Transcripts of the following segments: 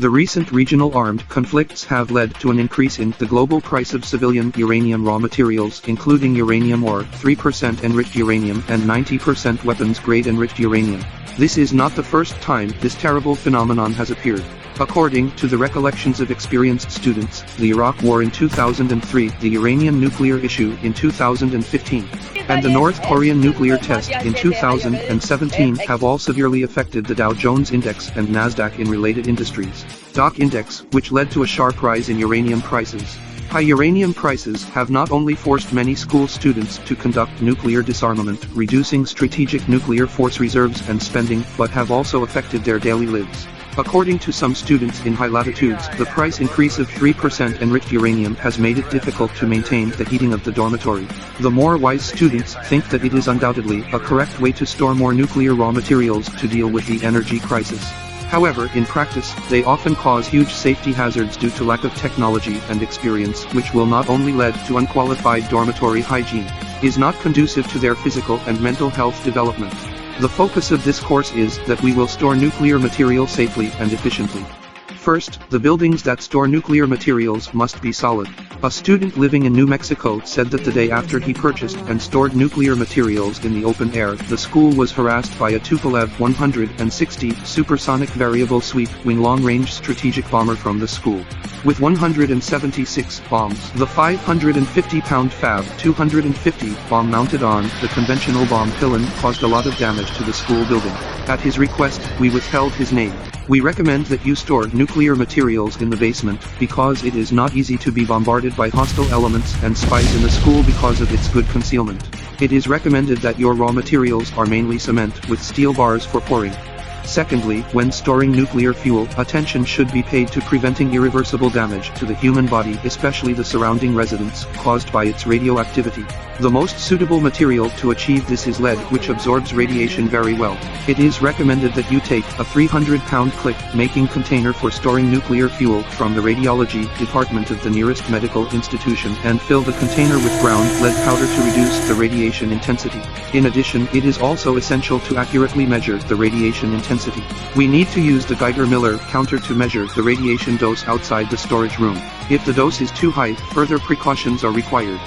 The recent regional armed conflicts have led to an increase in the global price of civilian uranium raw materials, including uranium ore, 3% enriched uranium, and 90% weapons-grade enriched uranium. This is not the first time this terrible phenomenon has appeared. According to the recollections of experienced students, the Iraq War in 2003, the Iranian nuclear issue in 2015, and the North Korean nuclear test in 2017 have all severely affected the Dow Jones Index and Nasdaq in related industries. DOC Index, which led to a sharp rise in uranium prices. High uranium prices have not only forced many school students to conduct nuclear disarmament, reducing strategic nuclear force reserves and spending, but have also affected their daily lives. According to some students in high latitudes, the price increase of 3% enriched uranium has made it difficult to maintain the heating of the dormitory. The more wise students think that it is undoubtedly a correct way to store more nuclear raw materials to deal with the energy crisis. However, in practice, they often cause huge safety hazards due to lack of technology and experience, which will not only lead to unqualified dormitory hygiene, is not conducive to their physical and mental health development. The focus of this course is that we will store nuclear material safely and efficiently. First, the buildings that store nuclear materials must be solid. A student living in New Mexico said that the day after he purchased and stored nuclear materials in the open air, the school was harassed by a Tupolev 160 supersonic variable sweep-wing long-range strategic bomber from the school. With 176 bombs, the 550-pound Fab 250 bomb mounted on the conventional bomb pylon caused a lot of damage to the school building. At his request, we withheld his name. We recommend that you store nuclear materials in the basement, because it is not easy to be bombarded by hostile elements and spies in the school because of its good concealment. It is recommended that your raw materials are mainly cement with steel bars for pouring. Secondly, when storing nuclear fuel, attention should be paid to preventing irreversible damage to the human body, especially the surrounding residents, caused by its radioactivity. The most suitable material to achieve this is lead, which absorbs radiation very well. It is recommended that you take a 300-pound click-making container for storing nuclear fuel from the radiology department of the nearest medical institution and fill the container with ground lead powder to reduce the radiation intensity. In addition, it is also essential to accurately measure the radiation intensity. We need to use the Geiger-Miller counter to measure the radiation dose outside the storage room. If the dose is too high, further precautions are required.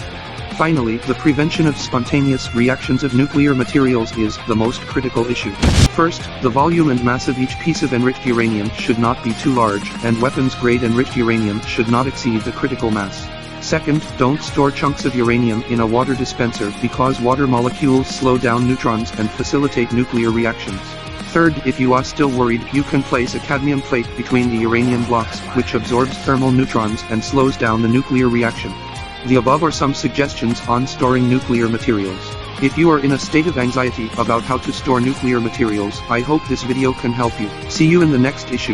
Finally, the prevention of spontaneous reactions of nuclear materials is the most critical issue. First, the volume and mass of each piece of enriched uranium should not be too large, and weapons-grade enriched uranium should not exceed the critical mass. Second, don't store chunks of uranium in a water dispenser because water molecules slow down neutrons and facilitate nuclear reactions. Third, if you are still worried, you can place a cadmium plate between the uranium blocks, which absorbs thermal neutrons and slows down the nuclear reaction. The above are some suggestions on storing nuclear materials. If you are in a state of anxiety about how to store nuclear materials, I hope this video can help you. See you in the next issue.